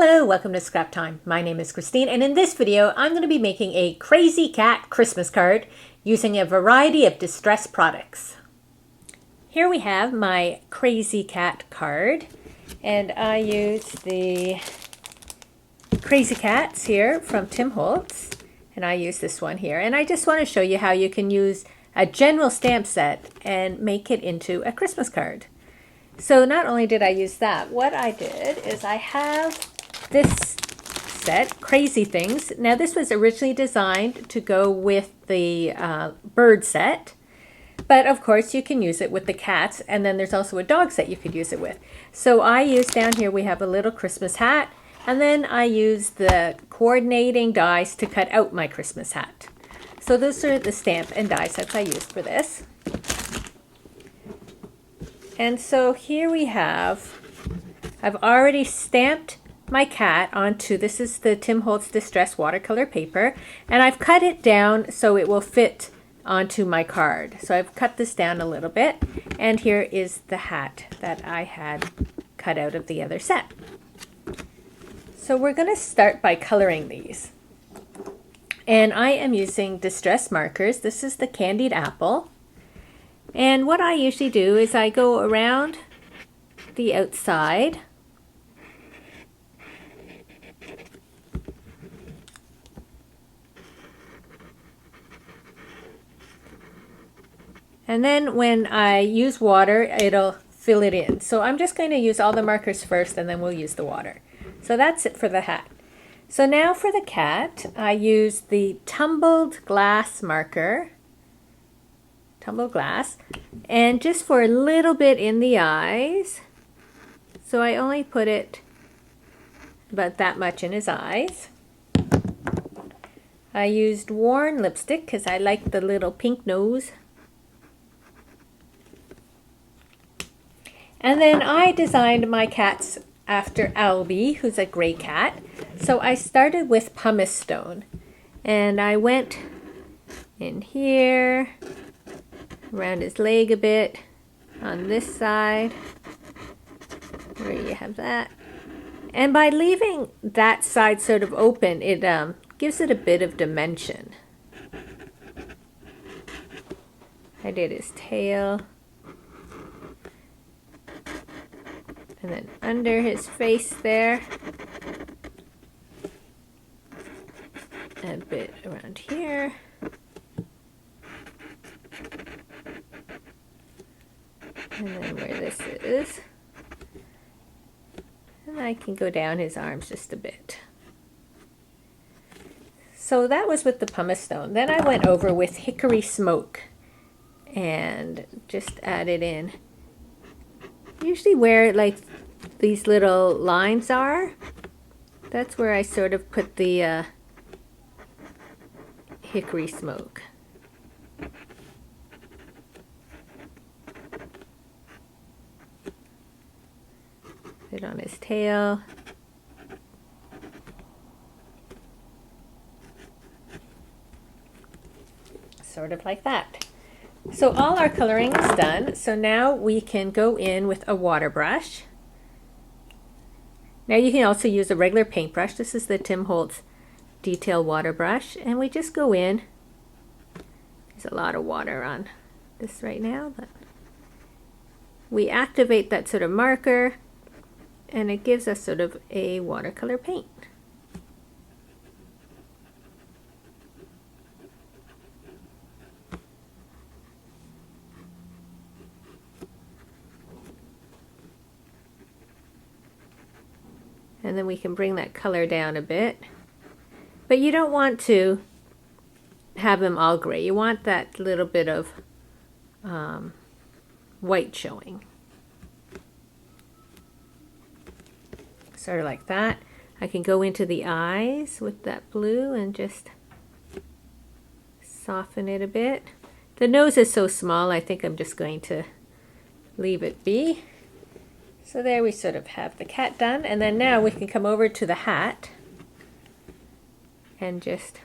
Hello, welcome to Scrap Time. My name is Christine, and in this video I'm going to be making a crazy cat Christmas card using a variety of distress products. Here we have my crazy cat card, and I use the Crazy Cats here from Tim Holtz, and I use this one here. And I just want to show you how you can use a general stamp set and make it into a Christmas card. So not only did I use that, what I did is I have this set, Crazy Things. Now this was originally designed to go with the bird set, but of course you can use it with the cats, and then there's also a dog set you could use it with. So I use down here, we have a little Christmas hat, and then I use the coordinating dies to cut out my Christmas hat. So those are the stamp and die sets I used for this. And so here we have, I've already stamped my cat onto, this is the Tim Holtz Distress watercolor paper, and I've cut it down so it will fit onto my card. So I've cut this down a little bit, and here is the hat that I had cut out of the other set. So we're going to start by coloring these. And I am using distress markers. This is the Candied Apple. And what I usually do is I go around the outside and then when I use water, it'll fill it in. So I'm just going to use all the markers first, and then we'll use the water. So that's it for the hat. So now for the cat, I use the tumbled glass marker, tumbled glass, and just for a little bit in the eyes. So I only put it about that much in his eyes. I used worn lipstick because I like the little pink nose. And then I designed my cats after Albie, who's a gray cat. So I started with pumice stone, and I went in here, around his leg a bit, on this side, where you have that. And by leaving that side sort of open, it gives it a bit of dimension. I did his tail. And then under his face there, a bit around here, and then where this is, and I can go down his arms just a bit. So that was with the pumice stone. Then I went over with hickory smoke and just added in, usually where like these little lines are, that's where I sort of put the hickory smoke. Put it on his tail. Sort of like that. So all our coloring is done. So now we can go in with a water brush. Now you can also use a regular paintbrush. This is the Tim Holtz Detail Water Brush, and we just go in. There's a lot of water on this right now, but we activate that sort of marker, and it gives us sort of a watercolor paint. And then we can bring that color down a bit. But you don't want to have them all gray. You want that little bit of white showing. Sort of like that. I can go into the eyes with that blue and just soften it a bit. The nose is so small, I think I'm just going to leave it be. So there we sort of have the cat done, and then now we can come over to the hat and just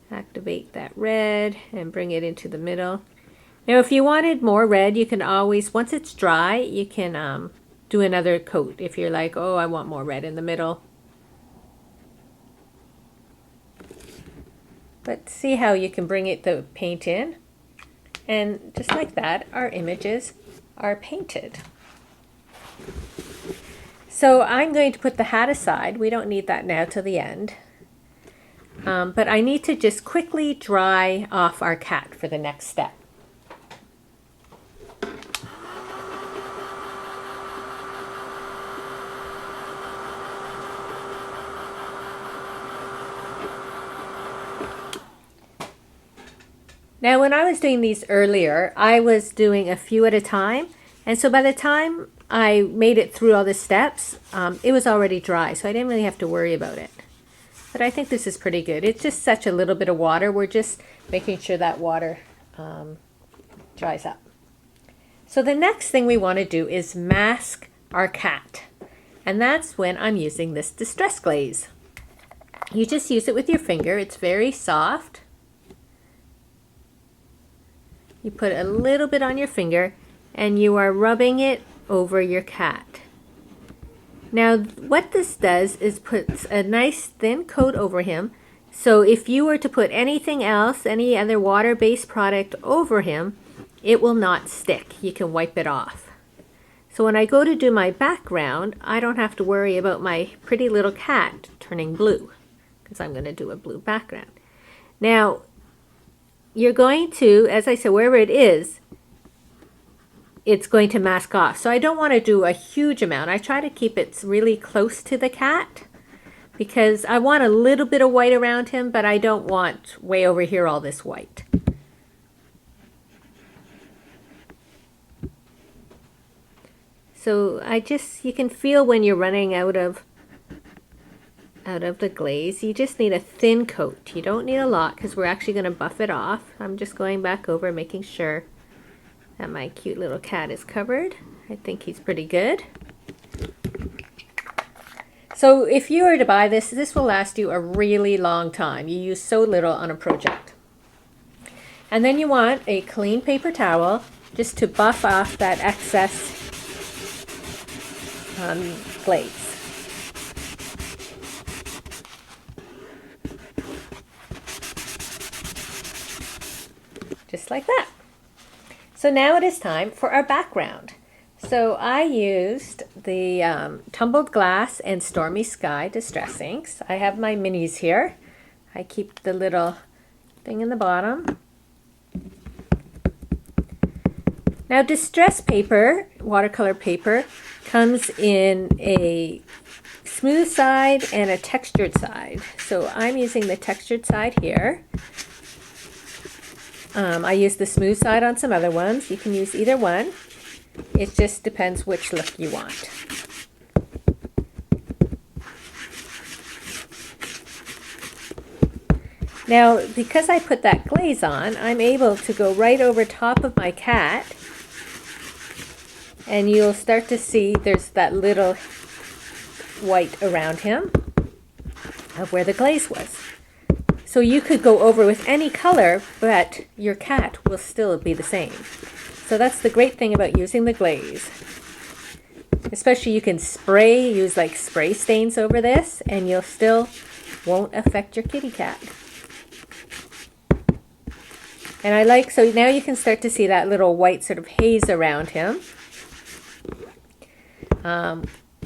activate that red and bring it into the middle. Now if you wanted more red, you can always, once it's dry, you can do another coat if you're like, oh, I want more red in the middle. But see how you can bring the paint in. And just like that, our images are painted. So I'm going to put the hat aside. We don't need that now till the end. But I need to just quickly dry off our cat for the next step. Now when I was doing these earlier, I was doing a few at a time, and so by the time I made it through all the steps, it was already dry, so I didn't really have to worry about it. But I think this is pretty good. It's just such a little bit of water. We're just making sure that water dries up. So the next thing we want to do is mask our cat, and that's when I'm using this Distress Glaze. You just use it with your finger. It's very soft. You put a little bit on your finger and you are rubbing it over your cat. Now what this does is puts a nice thin coat over him, so if you were to put anything else, any other water-based product over him, it will not stick. You can wipe it off. So when I go to do my background, I don't have to worry about my pretty little cat turning blue, because I'm going to do a blue background. Now you're going to, as I said, wherever it is, it's going to mask off. So I don't want to do a huge amount. I try to keep it really close to the cat because I want a little bit of white around him, but I don't want way over here all this white. So you can feel when you're running out of the glaze. You just need a thin coat. You don't need a lot because we're actually going to buff it off. I'm just going back over making sure that my cute little cat is covered. I think he's pretty good. So if you were to buy this, this will last you a really long time. You use so little on a project. And then you want a clean paper towel just to buff off that excess glaze. Just like that. So now it is time for our background. So I used the Tumbled Glass and Stormy Sky Distress Inks. I have my minis here. I keep the little thing in the bottom. Now distress paper, watercolor paper, comes in a smooth side and a textured side. So I'm using the textured side here. I use the smooth side on some other ones. You can use either one. It just depends which look you want. Now, because I put that glaze on, I'm able to go right over top of my cat, and you'll start to see there's that little white around him of where the glaze was. So you could go over with any color, but your cat will still be the same. So that's the great thing about using the glaze. Especially you can use like spray stains over this, and you'll still won't affect your kitty cat. And I like, so now you can start to see that little white sort of haze around him,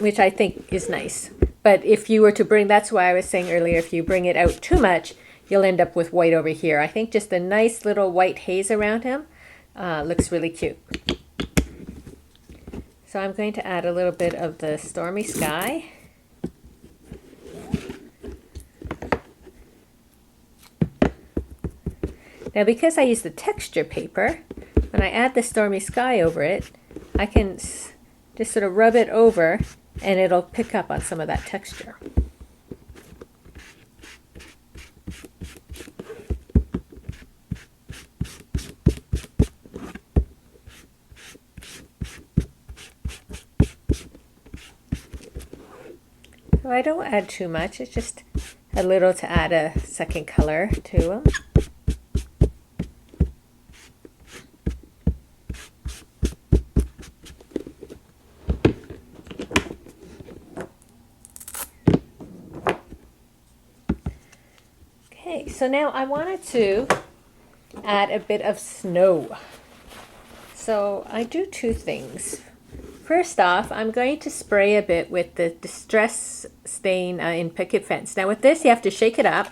which I think is nice. But if you were to bring, that's why I was saying earlier, if you bring it out too much, you'll end up with white over here. I think just a nice little white haze around him looks really cute. So I'm going to add a little bit of the Stormy Sky. Now because I use the texture paper, when I add the Stormy Sky over it, I can just sort of rub it over and it'll pick up on some of that texture. So I don't add too much, it's just a little to add a second color to them. Okay, so now I wanted to add a bit of snow. So I do two things. First off, I'm going to spray a bit with the Distress stain in Picket Fence. Now with this, you have to shake it up.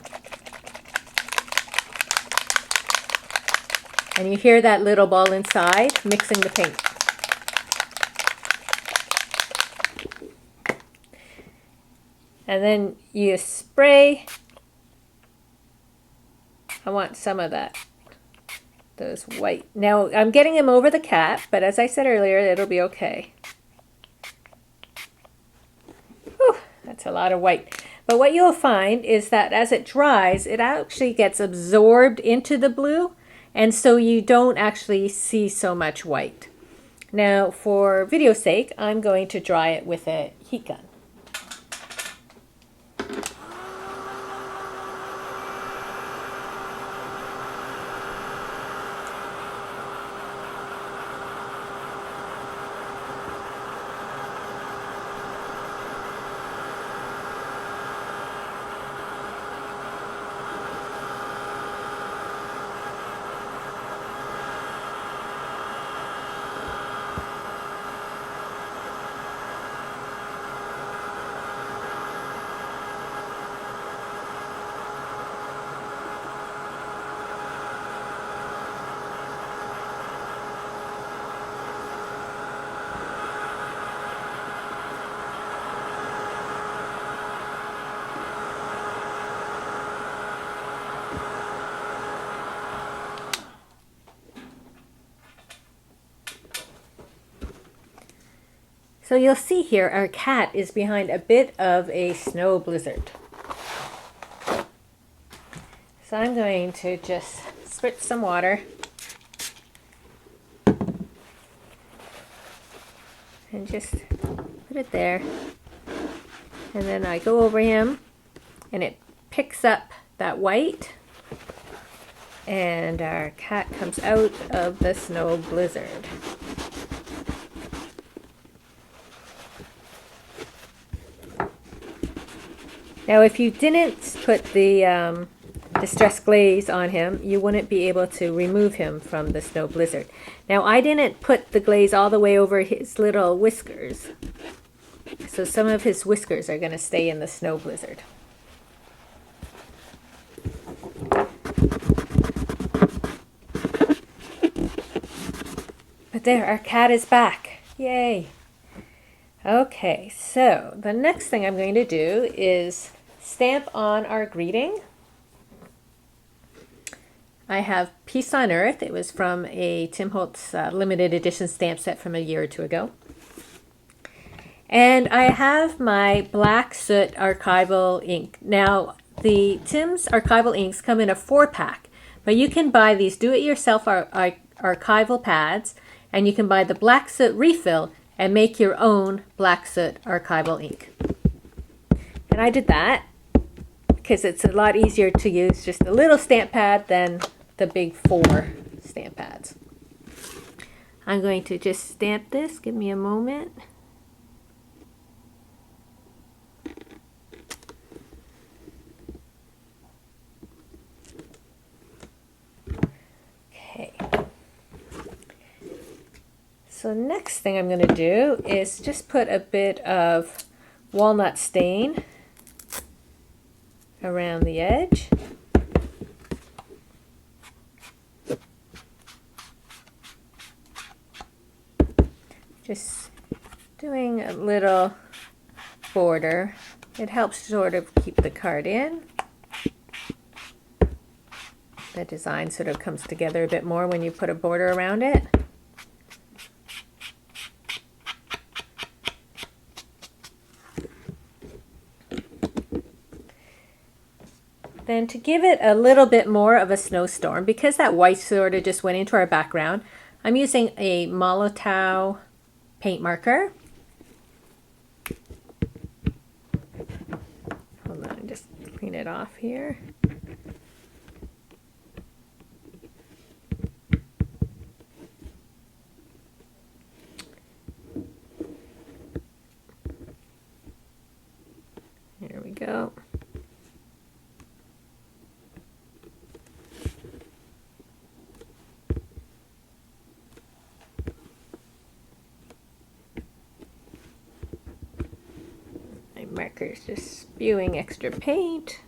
And you hear that little ball inside mixing the paint. And then you spray. I want some of those white. Now I'm getting them over the cat, but as I said earlier, it'll be okay. Whew, that's a lot of white. But what you'll find is that as it dries, it actually gets absorbed into the blue, and so you don't actually see so much white. Now for video's sake, I'm going to dry it with a heat gun. So you'll see here our cat is behind a bit of a snow blizzard. So I'm going to just spritz some water and just put it there. And then I go over him and it picks up that white and our cat comes out of the snow blizzard. Now if you didn't put the Distress glaze on him, you wouldn't be able to remove him from the snow blizzard. Now I didn't put the glaze all the way over his little whiskers, so some of his whiskers are going to stay in the snow blizzard. But there, our cat is back. Yay! Okay, so the next thing I'm going to do is stamp on our greeting. I have Peace on Earth. It was from a Tim Holtz limited edition stamp set from a year or two ago. And I have my Black Soot archival ink. Now, the Tim's archival inks come in a 4-pack, but you can buy these do-it-yourself archival pads, and you can buy the Black Soot refill and make your own Black Soot archival ink. And I did that because it's a lot easier to use just a little stamp pad than the big 4 stamp pads. I'm going to just stamp this. Give me a moment. Okay. So next thing I'm going to do is just put a bit of walnut stain around the edge. Just doing a little border. It helps sort of keep the card in. The design sort of comes together a bit more when you put a border around it. Then to give it a little bit more of a snowstorm, because that white sort of just went into our background, I'm using a Molotow paint marker. Hold on, just clean it off here. There we go. markers, just spewing extra paint.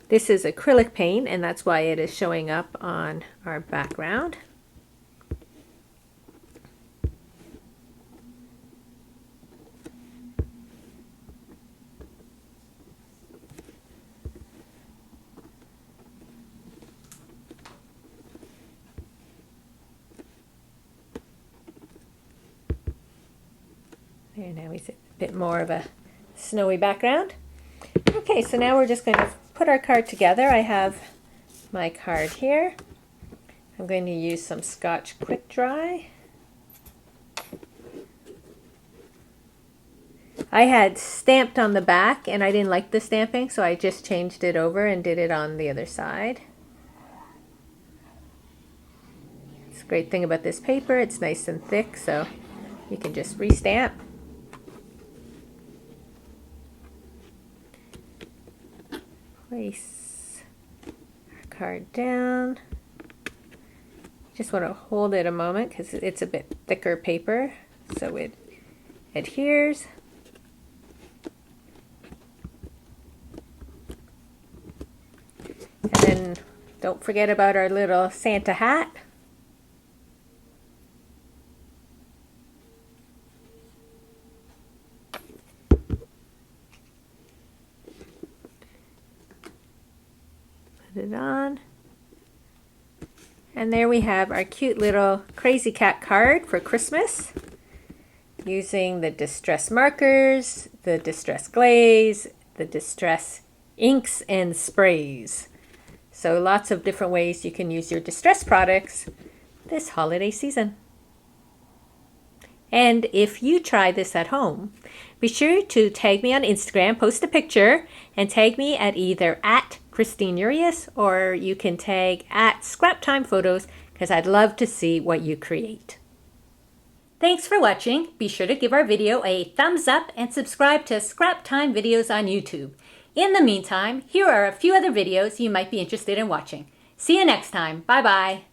This is acrylic paint, and that's why it is showing up on our background. There, now we see a bit more of a snowy background. Okay, so now we're just going to put our card together. I have my card here. I'm going to use some Scotch Quick Dry. I had stamped on the back and I didn't like the stamping, so I just changed it over and did it on the other side. It's a great thing about this paper, it's nice and thick, so you can just restamp. Place our card down. Just want to hold it a moment because it's a bit thicker paper, so it adheres. And then don't forget about our little Santa hat. Put it on. And there we have our cute little Crazy Cat card for Christmas, using the Distress markers, the Distress glaze, the Distress inks and sprays. So lots of different ways you can use your Distress products this holiday season. And if you try this at home, be sure to tag me on Instagram, post a picture, and tag me at either @ChristineUrias or you can tag @ScrapTimePhotos because I'd love to see what you create. Thanks for watching. Be sure to give our video a thumbs up and subscribe to Scrap Time Videos on YouTube. In the meantime, here are a few other videos you might be interested in watching. See you next time. Bye-bye.